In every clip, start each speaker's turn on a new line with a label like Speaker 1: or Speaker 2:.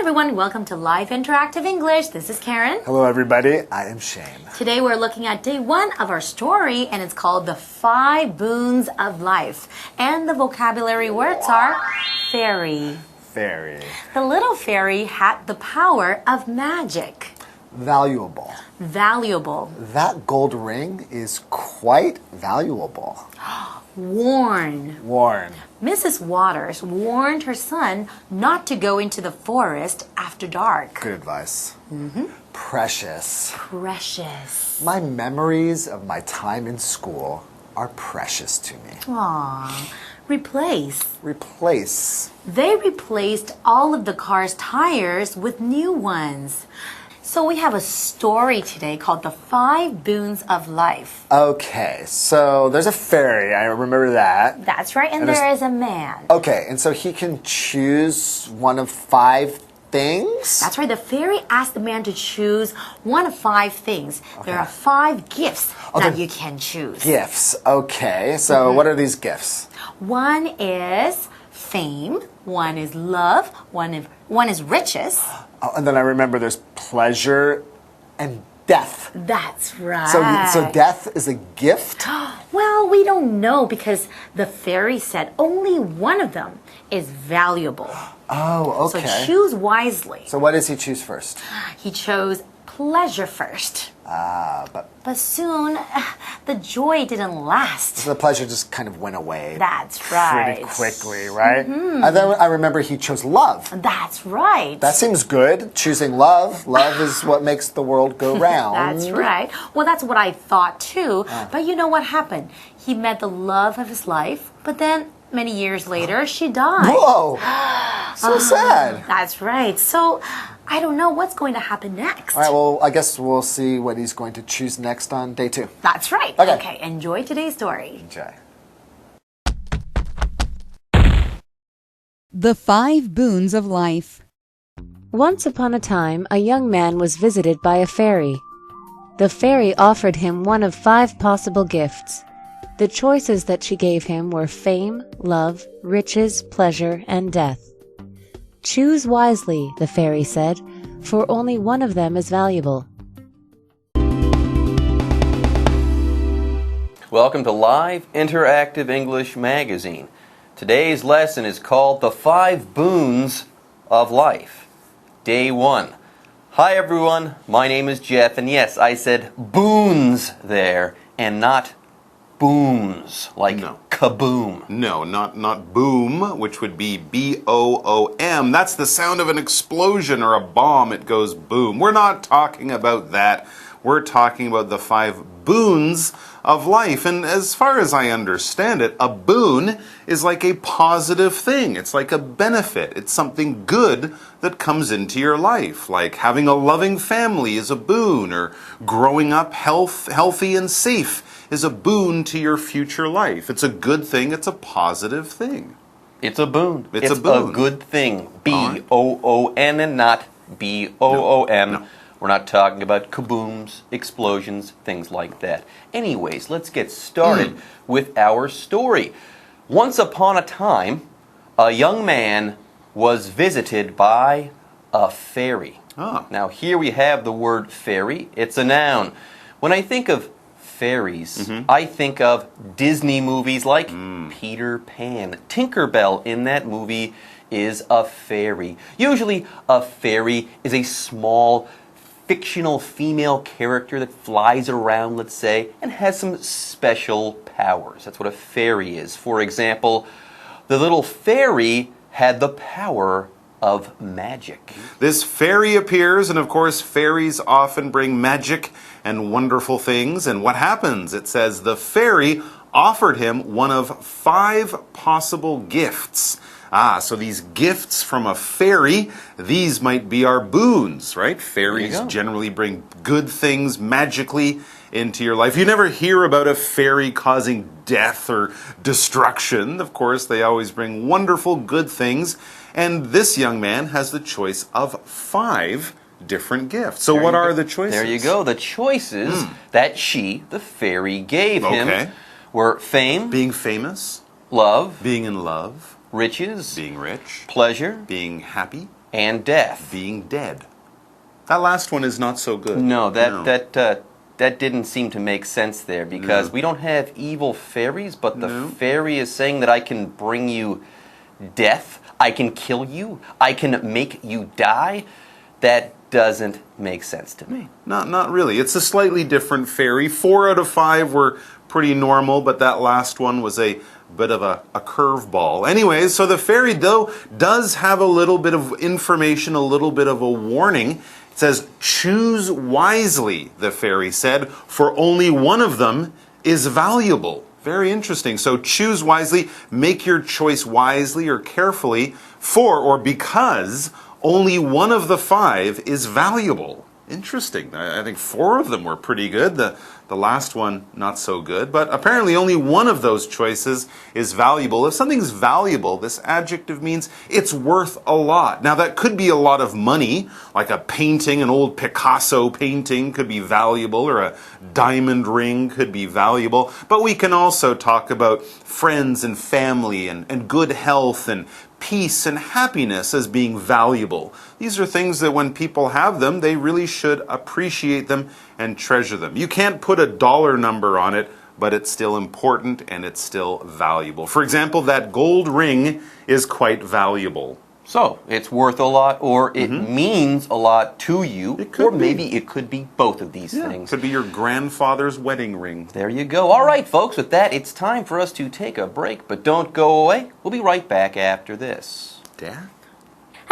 Speaker 1: everyone, welcome to Live Interactive English. This is Karen.
Speaker 2: Hello everybody, I am Shane.
Speaker 1: Today we're looking at day 1 of our story and it's called The 5 Boons of Life. And the vocabulary words are fairy.
Speaker 2: Fairy.
Speaker 1: The little fairy had the power of magic.
Speaker 2: Valuable.
Speaker 1: Valuable.
Speaker 2: That gold ring is quite valuable.
Speaker 1: Warn.
Speaker 2: Warn.
Speaker 1: Mrs. Waters warned her son not to go into the forest after dark.
Speaker 2: Good advice. Precious.
Speaker 1: Precious.
Speaker 2: My memories of my time in school are precious to me.
Speaker 1: Aww. Replace.
Speaker 2: Replace.
Speaker 1: They replaced all of the car's tires with new ones. So we have a story today called The 5 Boons of Life.
Speaker 2: Okay, so there's a fairy, I remember that.
Speaker 1: That's right, and there is a man.
Speaker 2: Okay, and so he can choose one of 5 things?
Speaker 1: That's right, the fairy asked the man to choose one of 5 things. Okay. There are 5 gifts that you can choose.
Speaker 2: Gifts, okay, so what are these gifts?
Speaker 1: One is fame, one is love, one is riches.
Speaker 2: Oh, and then I remember there's pleasure and death.
Speaker 1: That's right.
Speaker 2: So death is a gift?
Speaker 1: Well, we don't know because the fairy said only one of them is valuable.
Speaker 2: Oh, okay.
Speaker 1: So choose wisely.
Speaker 2: So what does he choose first?
Speaker 1: He chose pleasure first.
Speaker 2: But
Speaker 1: soon, the joy didn't last.
Speaker 2: so the pleasure just kind of went away.
Speaker 1: That's right.
Speaker 2: Pretty quickly, right? And then I remember he chose love.
Speaker 1: That's right.
Speaker 2: That seems good. Choosing love. Love is what makes the world go round.
Speaker 1: That's right. Well, that's what I thought too. But you know what happened? He met the love of his life, but then many years later, she died.
Speaker 2: Whoa! So sad.
Speaker 1: That's right. So, I don't know what's going to happen next.
Speaker 2: All right, well, I guess we'll see what he's going to choose next on day 2.
Speaker 1: That's right. Okay, enjoy today's story.
Speaker 2: Enjoy.
Speaker 3: The 5 Boons of Life.
Speaker 4: Once upon a time, a young man was visited by a fairy. The fairy offered him one of 5 possible gifts. The choices that she gave him were fame, love, riches, pleasure, and death. Choose wisely, the fairy said, for only one of them is valuable.
Speaker 5: Welcome to Live Interactive English Magazine. Today's lesson is called The 5 Boons of Life. Day 1. Hi everyone, my name is Jeff, and yes, I said boons there, and not booms, like kaboom.
Speaker 6: No, not boom, which would be B-O-O-M. That's the sound of an explosion or a bomb. It goes boom. We're not talking about that. We're talking about the 5 boons of life. And as far as I understand it, a boon is like a positive thing. It's like a benefit. It's something good that comes into your life. Like having a loving family is a boon, or growing up healthy and safe is a boon to your future life. It's a good thing. It's a positive thing.
Speaker 5: It's a boon.
Speaker 6: It's a boon.
Speaker 5: A good thing. B-O-O-N and not B-O-O-M. No. We're not talking about kabooms, explosions, things like that. Anyways, let's get started with our story. Once upon a time, a young man was visited by a fairy. Now here we have the word fairy. It's a noun. When I think of fairies, I think of Disney movies like Peter Pan. Tinkerbell in that movie is a fairy. Usually a fairy is a small fictional female character that flies around, let's say, and has some special powers. That's what a fairy is. For example, the little fairy had the power of magic.
Speaker 6: This fairy appears, and of course fairies often bring magic and wonderful things. And what happens? It says the fairy offered him one of 5 possible gifts. So these gifts from a fairy, these might be our boons, right? Fairies generally bring good things magically into your life. You never hear about a fairy causing death or destruction. Of course, they always bring wonderful good things. And this young man has the choice of 5 different gifts. So what are the choices?
Speaker 5: There you go. The choices that she, the fairy, gave him were fame.
Speaker 6: Being famous.
Speaker 5: Love.
Speaker 6: Being in love.
Speaker 5: Riches.
Speaker 6: Being rich.
Speaker 5: Pleasure.
Speaker 6: Being happy.
Speaker 5: And death.
Speaker 6: Being dead. That last one is not so good.
Speaker 5: No, that didn't seem to make sense there because we don't have evil fairies, but the fairy is saying that I can bring you death, I can kill you, I can make you die. That doesn't make sense to me.
Speaker 6: Not really. It's a slightly different fairy. 4 out of 5 were pretty normal, but that last one was a bit of a curveball. Anyways, so the fairy, though, does have a little bit of information, a little bit of a warning. It says, choose wisely, the fairy said, for only one of them is valuable. Very interesting. So choose wisely, make your choice wisely or carefully, for or because only one of the 5 is valuable. Interesting. I think 4 of them were pretty good. The last one, not so good. But apparently only one of those choices is valuable. If something's valuable, this adjective means it's worth a lot. Now that could be a lot of money, like a painting, an old Picasso painting could be valuable, or a diamond ring could be valuable. But we can also talk about friends and family and good health and peace and happiness as being valuable. These are things that when people have them, they really should appreciate them and treasure them. You can't put a dollar number on it, but it's still important and it's still valuable. For example, that gold ring is quite valuable.
Speaker 5: So, it's worth a lot, or it means a lot to you, or maybe it could be both of these things.
Speaker 6: Could be your grandfather's wedding ring.
Speaker 5: There you go. All right, folks, with that, it's time for us to take a break, but don't go away. We'll be right back after this.
Speaker 6: Dad?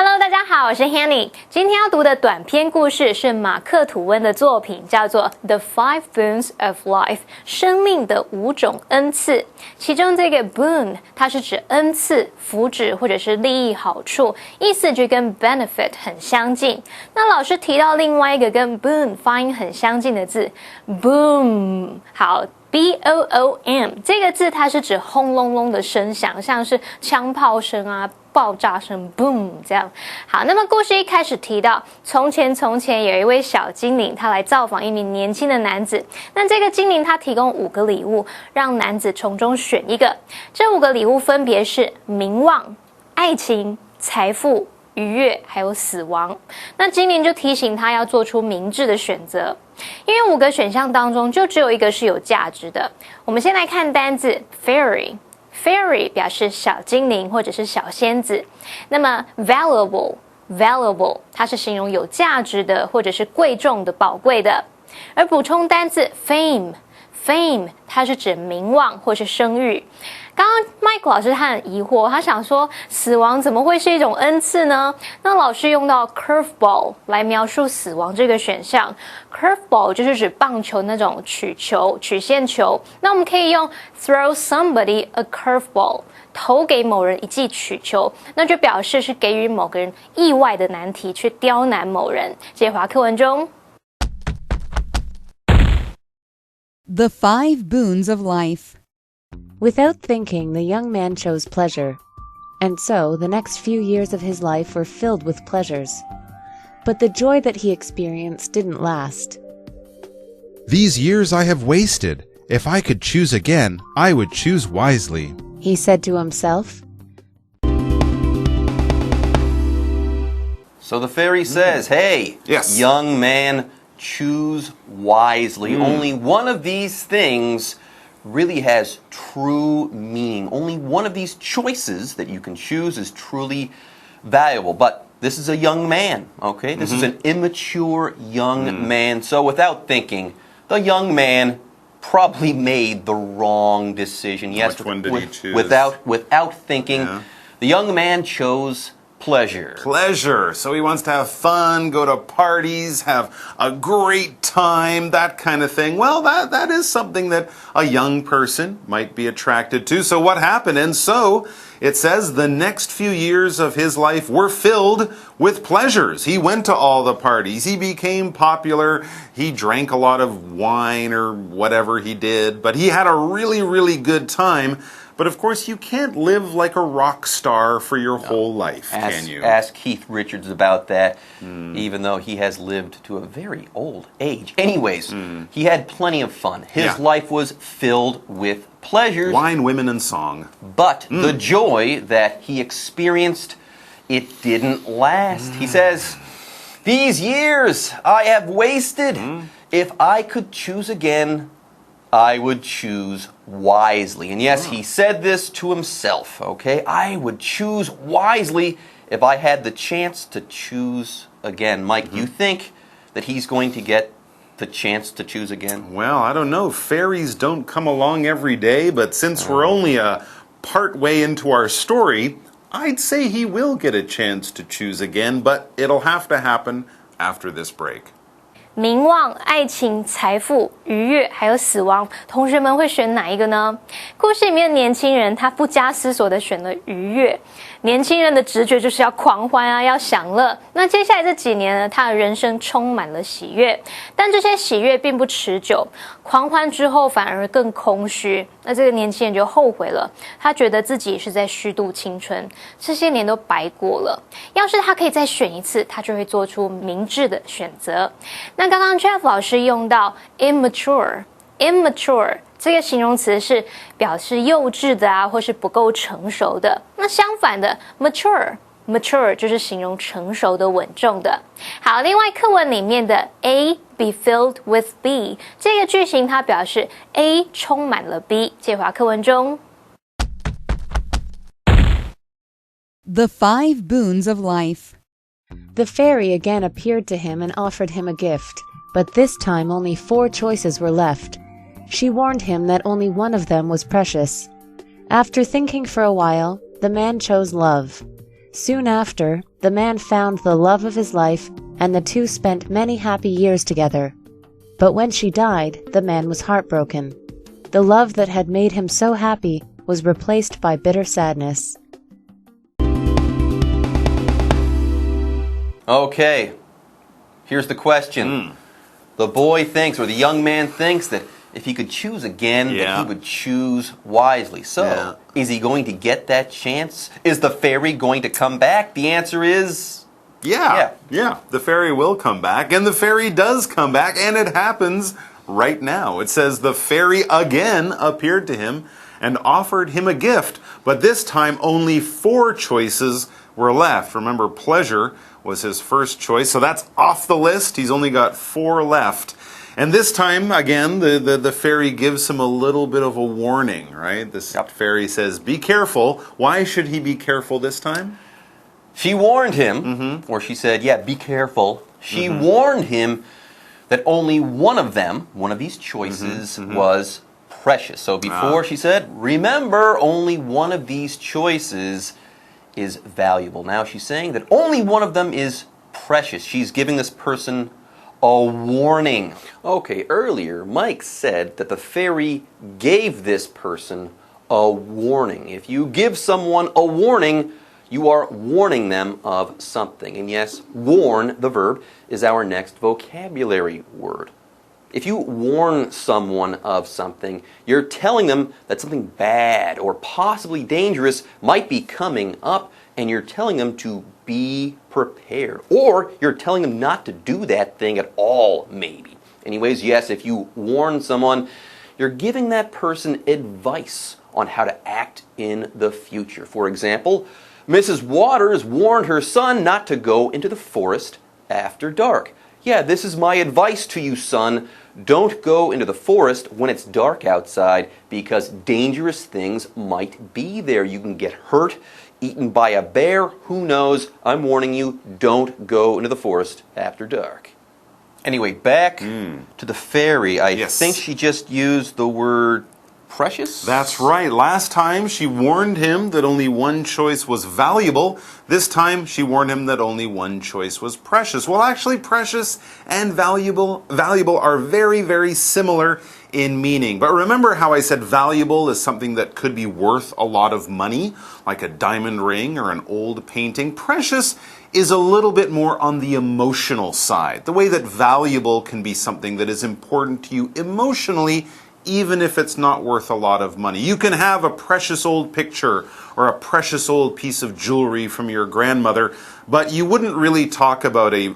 Speaker 7: Hello， 大家好，我是 Hanny。今天要读的短篇故事是马克·吐温的作品，叫做《The Five Boons of Life》生命的5种恩赐。其中这个 boon 它是指恩赐、福祉或者是利益好处，意思就跟 benefit 很相近。那老师提到另外一个跟 boon 发音很相近的字 boom， 好。boom 这个字它是指轰隆隆的声响，像是枪炮声啊、爆炸声 boom 这样。好，那么故事一开始提到，从前有一位小精灵，他来造访一名年轻的男子。那这个精灵他提供5个礼物，让男子从中选一个。这5个礼物分别是名望、爱情、财富、愉悦还有死亡。那精灵就提醒他要做出明智的选择，因为5个选项当中就只有一个是有价值的。我们先来看单字 fairy 表示小精灵或者是小仙子。那么 valuable 它是形容有价值的或者是贵重的、宝贵的。而补充单字 fame 它是指名望或是声誉。刚刚 Mike 老师他很疑惑，他想说死亡怎么会是一种恩赐呢？那老师用到 curveball 来描述死亡这个选项。curveball 就是指棒球那种曲线球。那我们可以用 throw somebody a curveball 投给某人一记曲球，那就表示是给予某个人意外的难题，去刁难某人。接华课文中。
Speaker 3: The Five Boons of Life.
Speaker 4: Without thinking, the young man chose pleasure, and so the next few years of his life were filled with pleasures. But the joy that he experienced didn't last.
Speaker 8: These years I have wasted. If I could choose again, I would choose wisely,
Speaker 4: He said to himself.
Speaker 5: So the fairy says, hey,
Speaker 6: Yes.
Speaker 5: young man, choose wisely. Only one of these things really has true meaning. Only one of these choices that you can choose is truly valuable. But this is a young man, okay? This is an immature young man. So without thinking, the young man probably made the wrong decision. Yes,
Speaker 6: Which one did he choose?
Speaker 5: Without thinking, the young man chose pleasure.
Speaker 6: Pleasure. So he wants to have fun, go to parties, have a great time, that kind of thing. Well, that is something that a young person might be attracted to. So what happened? And so it says the next few years of his life were filled with pleasures. He went to all the parties. He became popular. He drank a lot of wine or whatever he did, but he had a really, really good time. But of course, you can't live like a rock star for your whole life, can you?
Speaker 5: Ask Keith Richards about that, even though he has lived to a very old age. Anyways, he had plenty of fun. His life was filled with pleasures.
Speaker 6: Wine, women, and song.
Speaker 5: But the joy that he experienced it didn't last. He says, "These years I have wasted. If I could choose again, I would choose wisely." And yes, he said this to himself, okay? I would choose wisely if I had the chance to choose again. Mike, do you think that he's going to get the chance to choose again?
Speaker 6: Well, I don't know. Fairies don't come along every day, but since we're only a part way into our story, I'd say he will get a chance to choose again, but it'll have to happen after this break.
Speaker 7: 名望、爱情、财富、愉悦，还有死亡，同学们会选哪一个呢？故事里面的年轻人，他不加思索的选了愉悦。年轻人的直觉就是要狂欢啊，要享乐。那接下来这几年呢，他的人生充满了喜悦，但这些喜悦并不持久，狂欢之后反而更空虚。那这个年轻人就后悔了，他觉得自己是在虚度青春，这些年都白过了。要是他可以再选一次，他就会做出明智的选择。那刚刚 Jeff 老师用到 immature 这个形容词是表示幼稚的啊，或是不够成熟的。那相反的 mature 就是形容成熟的、稳重的。好，另外课文里面的 A be filled with B 这个句型，它表示 A 充满了 B。接回课文中。
Speaker 3: The Five Boons of Life.
Speaker 4: The fairy again appeared to him and offered him a gift, but this time only 4 choices were left. She warned him that only one of them was precious. After thinking for a while, the man chose love. Soon after, the man found the love of his life, and the two spent many happy years together. But when she died, the man was heartbroken. The love that had made him so happy was replaced by bitter sadness.
Speaker 5: Okay, here's the question. The boy thinks, or the young man thinks, that if he could choose again, that he would choose wisely. So, is he going to get that chance? Is the fairy going to come back? The answer is...
Speaker 6: Yeah. The fairy will come back, and the fairy does come back, and it happens right now. It says the fairy again appeared to him and offered him a gift, but this time only 4 choices were left. Remember, pleasure was his first choice, so that's off the list. He's only got 4 left. And this time, again, the fairy gives him a little bit of a warning, right? This fairy says, be careful. Why should he be careful this time?
Speaker 5: She warned him, or she said, be careful. She warned him that only one of them, one of these choices, was precious. So before she said, remember, only one of these choices is valuable. Now she's saying that only one of them is precious. She's giving this person a warning. Okay, earlier Mike said that the fairy gave this person a warning. If you give someone a warning, you are warning them of something. And yes, warn, the verb, is our next vocabulary word. If you warn someone of something, you're telling them that something bad or possibly dangerous might be coming up, and you're telling them to be prepared. Or you're telling them not to do that thing at all, maybe. Anyways, yes, if you warn someone, you're giving that person advice on how to act in the future. For example, Mrs. Waters warned her son not to go into the forest after dark. Yeah, this is my advice to you, son. Don't go into the forest when it's dark outside because dangerous things might be there. You can get hurt, eaten by a bear, who knows? I'm warning you, don't go into the forest after dark. Anyway, back to the fairy. I think she just used the word precious?
Speaker 6: That's right. Last time she warned him that only one choice was valuable. This time she warned him that only one choice was precious. Well, actually, precious and valuable are very, very similar in meaning. But remember how I said valuable is something that could be worth a lot of money, like a diamond ring or an old painting. Precious is a little bit more on the emotional side. The way that valuable can be something that is important to you emotionally, even if it's not worth a lot of money. You can have a precious old picture or a precious old piece of jewelry from your grandmother, but you wouldn't really talk about a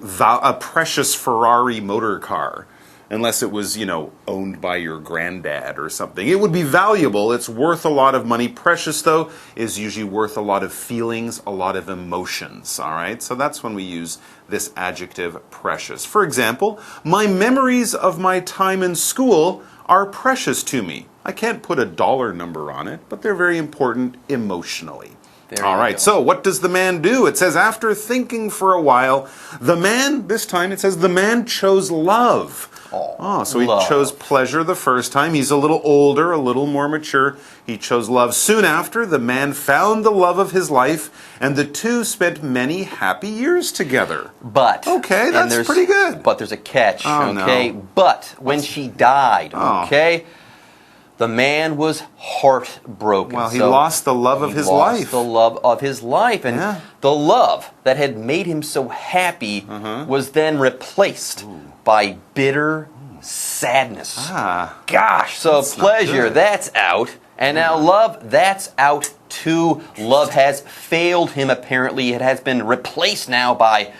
Speaker 6: precious Ferrari motor car. unless it was, owned by your granddad or something. It would be valuable. It's worth a lot of money. Precious, though, is usually worth a lot of feelings, a lot of emotions. All right? So that's when we use this adjective precious. For example, my memories of my time in school are precious to me. I can't put a dollar number on it, but they're very important emotionally. All right, so what does the man do? It says, after thinking for a while, this time it says, the man chose love. So he chose pleasure the first time. He's a little older, a little more mature. He chose love. Soon after, the man found the love of his life, and the two spent many happy years together.
Speaker 5: But.
Speaker 6: Okay, that's pretty good.
Speaker 5: But there's a catch, okay?
Speaker 6: No.
Speaker 5: But when she died, okay? The man was heartbroken.
Speaker 6: Well, he lost the love of his life.
Speaker 5: He lost the love of his life. And the love that had made him so happy was then replaced by bitter sadness. Gosh, so pleasure, that's out. And now love, that's out too. Love has failed him, apparently. It has been replaced now by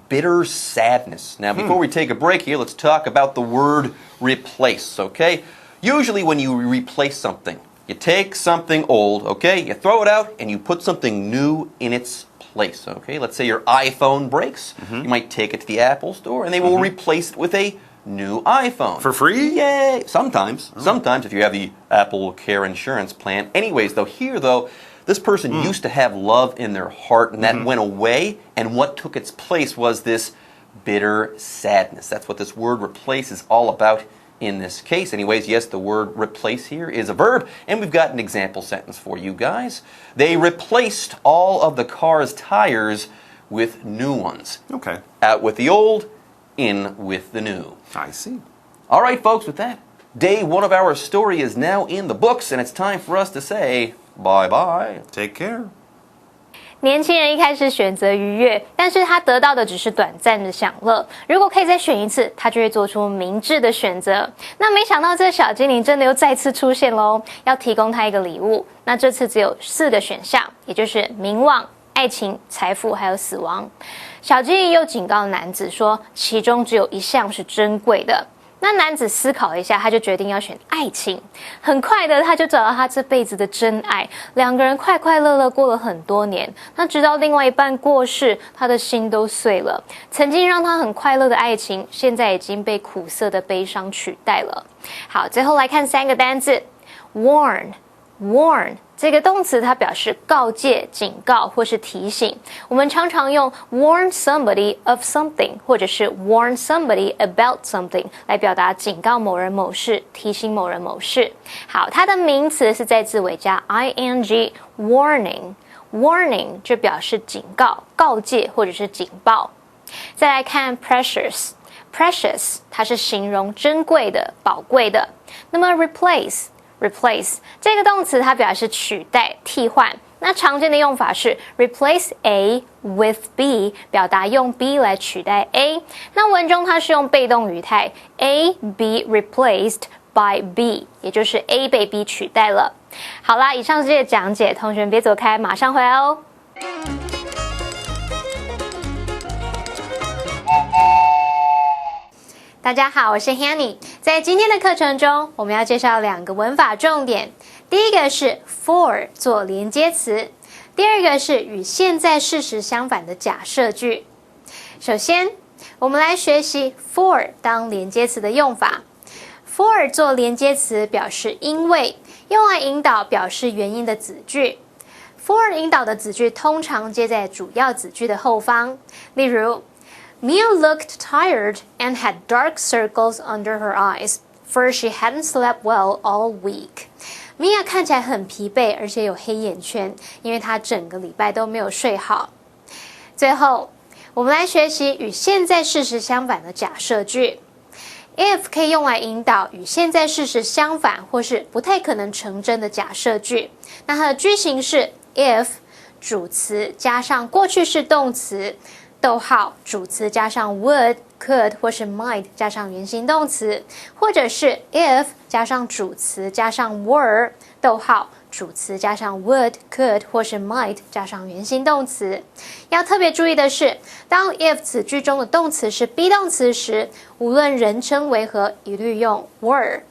Speaker 5: bitter sadness. Now, before we take a break here, let's talk about the word replace, okay? Usually when you replace something, you take something old, okay, you throw it out, and you put something new in its place, okay? Let's say your iPhone breaks. You might take it to the Apple store, and they will replace it with a new iPhone.
Speaker 6: For free?
Speaker 5: Yay! Sometimes. Sometimes if you have the Apple Care insurance plan. Anyways, though, this person used to have love in their heart, and that went away, and what took its place was this bitter sadness. That's what this word replace is all about. In this case, anyways, yes, the word replace here is a verb, and we've got an example sentence for you guys. They replaced all of the car's tires with new ones.
Speaker 6: Okay.
Speaker 5: Out with the old, in with the new.
Speaker 6: I see.
Speaker 5: All right, folks, with that, day one of our story is now in the books, and it's time for us to say bye-bye.
Speaker 6: Take care.
Speaker 7: 年轻人一开始选择愉悦，但是他得到的只是短暂的享乐。如果可以再选一次，他就会做出明智的选择。那没想到这小精灵真的又再次出现咯，要提供他一个礼物。那这次只有4个选项，也就是名望、爱情、财富还有死亡。小精灵又警告男子说，其中只有一项是珍贵的。那男子思考了一下，他就决定要选爱情。很快的，他就找到他这辈子的真爱，两个人快快乐乐过了很多年。那直到另外一半过世，他的心都碎了。曾经让他很快乐的爱情，现在已经被苦涩的悲伤取代了。好，最后来看3个单字 ，warn。这个动词它表示告诫、警告或是提醒。我们常常用 warn somebody of something 或者是 warn somebody about something 来表达警告某人某事、提醒某人某事。好，它的名词是在字尾加 ing warning 就表示警告、告诫或者是警报。再来看 precious 它是形容珍贵的、宝贵的。那么 replace 这个动词它表示取代、替换。那常见的用法是 replace A with B， 表达用 B 来取代 A。那文中它是用被动语态 A be replaced by B， 也就是 A 被 B 取代了。好啦，以上是这个讲解，同学们别走开，马上回来哦。大家好，我是 Hanny。在今天的课程中，我们要介绍2个文法重点。第一个是 for 做连接词，第二个是与现在事实相反的假设句。首先，我们来学习 for 当连接词的用法。for 做连接词表示因为，用来引导表示原因的子句。for 引导的子句通常接在主要子句的后方，例如Mia looked tired and had dark circles under her eyes, for she hadn't slept well all week. Mia 看起来很疲惫，而且有黑眼圈，因为她整个礼拜都没有睡好。最后，我们来学习与现在事实相反的假设句。If 可以用来引导与现在事实相反或是不太可能成真的假设句。那它的句型是 if 主词加上过去式动词。逗号主词加上 would、could 或是 might 加上原形动词，或者是 if 加上主词加上 were 逗号主词加上 would、could 或是 might 加上原形动词。要特别注意的是，当 if 子句中的动词是 be 动词时，无论人称为何，一律用 were。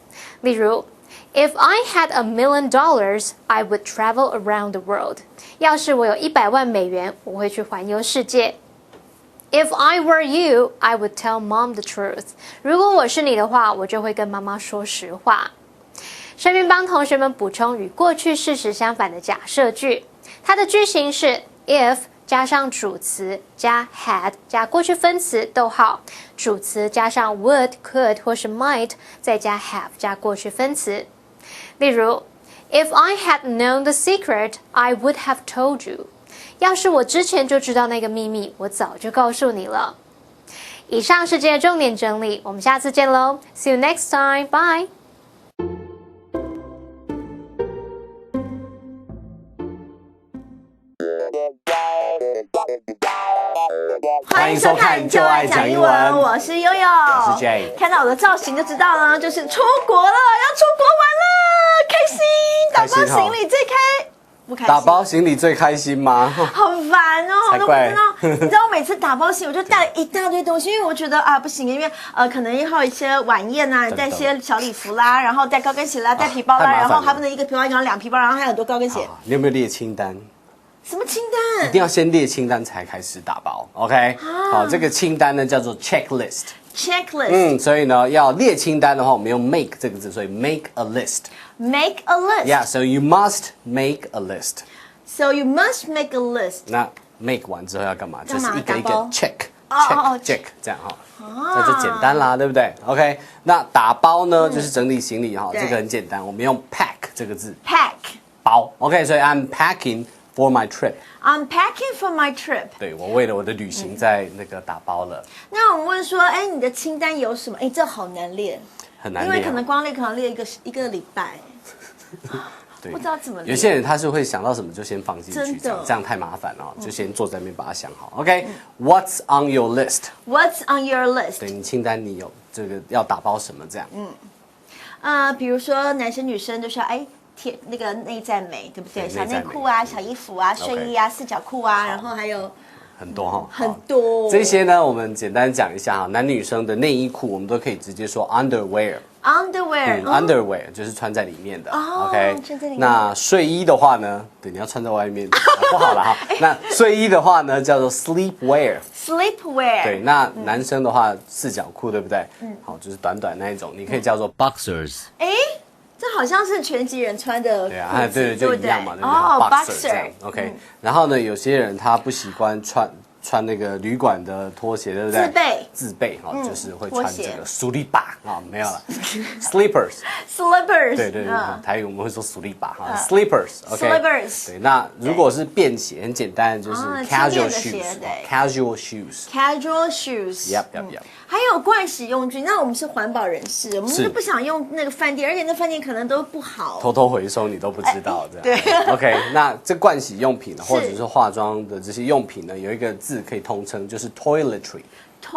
Speaker 7: 例如 If I had $1,000,000, I would travel around the world. 要是我有100万美元，我会去环游世界。If I were you, I would tell mom the truth. 如果我是你的话，我就会跟妈妈说实话。顺便帮同学们补充与过去事实相反的假设句，它的句型是 if 加上主词加 had 加过去分词逗号，主词加上 would、could 或是 might 再加 have 加过去分词。例如 If I had known the secret, I would have told you. 要是我之前就知道那个秘密，我早就告诉你了。以上是今天的重点整理，我们下次见喽 ！See you next time. Bye.
Speaker 9: 欢迎收看《就爱讲英文》，我是悠悠，
Speaker 2: 我是 Jay。
Speaker 9: 看到我的造型就知道了，就是出国了，要出国玩了，开心！打包行李最不开心。
Speaker 2: 打包行李最开心吗？
Speaker 9: 好烦哦，我都不知道。你知道我每次打包行李，我就带了一大堆东西，因为我觉得不行，因为可能要一些晚宴啊，带一些小礼服啦，然后带高跟鞋啦，带皮包啦，然后还不能一个皮包，然后2皮包，然后还有很多高跟鞋。
Speaker 2: 你有没有列清单？
Speaker 9: 什么清单？
Speaker 2: 一定要先列清单才开始打包 ，OK？好，这个清单呢叫做 checklist。所以呢要列清单的话，我们用 make 这个字，所以 make a list。Make
Speaker 9: a list.
Speaker 2: Yeah, so you must make a list.
Speaker 9: So you must make a list.
Speaker 2: 那 make 完之后要干嘛？就是一个一个 check 这样哈，那就简单啦，对不对 ？OK， 那打包呢就是整理行李哈，这个很简单，我们用 pack 这个字
Speaker 9: ，pack
Speaker 2: 包 ，OK， 所以 I'm packing for my trip.
Speaker 9: I'm packing for my trip.
Speaker 2: 对，我为了我的旅行在那个打包了。
Speaker 9: 那我们问说，你的清单有什么？这好难列，
Speaker 2: 很难列，
Speaker 9: 因为可能光列可能列一个礼拜。
Speaker 2: 对，
Speaker 9: 不知道怎么列。
Speaker 2: 有些人他是会想到什么就先放进去，这样太麻烦了，就先坐在那边把它想好。OK，What's on your list?
Speaker 9: What's on your list?
Speaker 2: 对，你清单你有这个要打包什么这样？
Speaker 9: 比如说男生女生就是要贴那个内在美，对不对？小内裤啊，小衣服啊，睡衣啊，四角裤啊，然后还有
Speaker 2: 很多哈，
Speaker 9: 很多
Speaker 2: 这些呢，我们简单讲一下哈。男女生的内衣裤，我们都可以直接说 underwear。underwear 就是穿在里面的。OK， 那睡衣的话呢，对，你要穿在外面不好了哈。那睡衣的话呢，叫做 sleepwear。sleepwear。对，那男生的话四角裤，对不对？好，就是短短那一种，你可以叫做 boxers。
Speaker 9: 这好像是拳击人穿的裤子，
Speaker 2: 对啊，对，就一样嘛，对不对？boxer 这样 OK。然后呢，有些人他不习惯穿那个旅馆的拖鞋，对不对？自备就是会穿这个苏力巴没有了 ，slippers。对，台语我们会说苏力巴，slippers。
Speaker 9: slippers。
Speaker 2: 对，那如果是便鞋，很简单，就是 casual shoes。casual shoes。Yep。
Speaker 9: 还有盥洗用具，那我们是环保人士，我们就不想用那个饭店，而且那饭店可能都不好，
Speaker 2: 偷偷回收你都不知道，这样。对。OK， 那这盥洗用品或者是化妆的这些用品呢，有一个字可以通称，就是 toiletry。
Speaker 9: 跟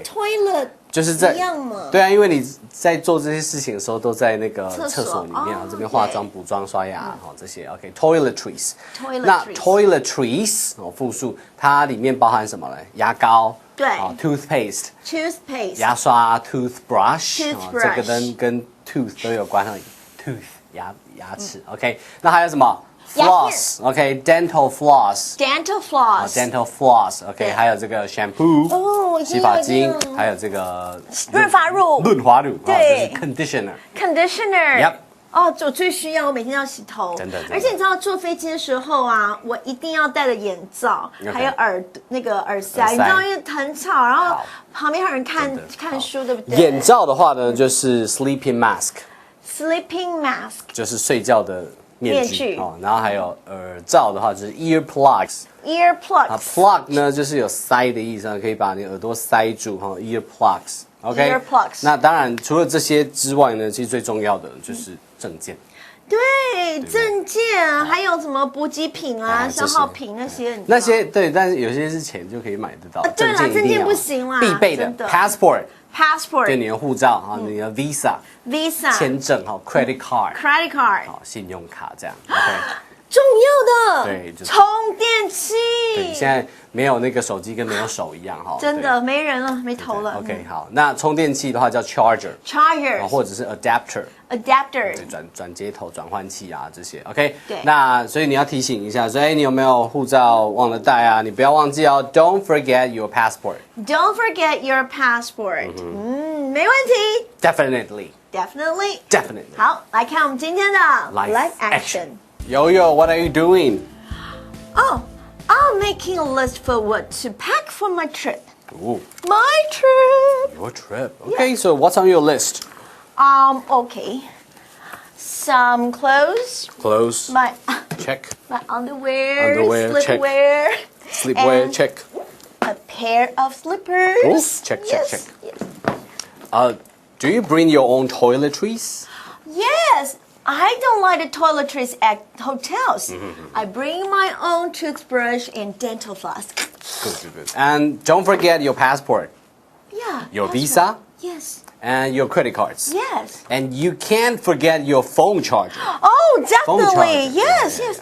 Speaker 9: toilet
Speaker 2: 就是在
Speaker 9: 一样嘛？
Speaker 2: 对啊，因为你在做这些事情的时候，都在那个厕所里面这边化妆、补妆、刷牙这些。OK，toiletries。那 toiletries 复数，它里面包含什么呢？牙膏。
Speaker 9: 对
Speaker 2: ，toothpaste，
Speaker 9: 牙
Speaker 2: 刷 toothbrush， 这个跟 tooth 都有关，tooth 牙齿 ，OK， 那还有什么 floss，OK，dental floss，dental floss，OK， 还有这个 shampoo， 洗发精，还有这个
Speaker 9: 润滑乳，
Speaker 2: 对，就是 conditioner，Yep。
Speaker 9: 我最需要，我每天要洗头，
Speaker 2: 真的。
Speaker 9: 而且你知道坐飞机的时候啊，我一定要戴着眼罩，还有耳塞，你知道因为很吵，然后旁边还有人看书，对不对？
Speaker 2: 眼罩的话呢，就是 sleeping mask， 就是睡觉的面具然后还有耳罩的话就是 earplugs。plug 呢就是有塞的意思，可以把你耳朵塞住earplugs。OK， 那当然除了这些之外呢，其实最重要的就是证件。
Speaker 9: 对，证件还有什么补给品啊、消耗品那些，
Speaker 2: 那些对，但是有些是钱就可以买得到。
Speaker 9: 对啦，证件不行啦，
Speaker 2: 必备的 passport，
Speaker 9: 就
Speaker 2: 你的护照啊，你的 visa 签证哈 credit card， 好，信用卡这样 ，OK。
Speaker 9: 重要的，
Speaker 2: 对，
Speaker 9: 充电器。
Speaker 2: 对，现在没有那个手机跟没有手一样哈。
Speaker 9: 真的没人了，没头了。
Speaker 2: OK， 好，那充电器的话叫 charger， 或者是 adapter， 对，转接头、转换器啊这些。OK，
Speaker 9: 对。
Speaker 2: 那所以你要提醒一下，所以你有没有护照忘了带啊？你不要忘记哦 ，Don't forget your passport。
Speaker 9: Don't forget your passport。没问题。
Speaker 2: Definitely。
Speaker 9: 好，来看我们今天的 live action。Yo,
Speaker 2: what are you doing?
Speaker 9: Oh, I'm making a list for what to pack for my trip.
Speaker 2: Ooh.
Speaker 9: My trip.
Speaker 2: Your trip. Okay, so what's on your list?
Speaker 9: Okay. Some clothes. My
Speaker 2: check.
Speaker 9: My underwear, slipwear.
Speaker 2: Sleepwear, check.
Speaker 9: A pair of slippers.
Speaker 2: Ooh, check. Yes. Do you bring your own toiletries?
Speaker 9: Yes. I don't like the toiletries at hotels. I bring my own toothbrush and dental floss.
Speaker 2: Good. And don't forget your passport.
Speaker 9: Yeah.
Speaker 2: Your visa.
Speaker 9: Yes.
Speaker 2: And your credit cards.
Speaker 9: Yes.
Speaker 2: And you can't forget your phone charger.
Speaker 9: Oh, definitely.
Speaker 2: Phone charger.
Speaker 9: Yes.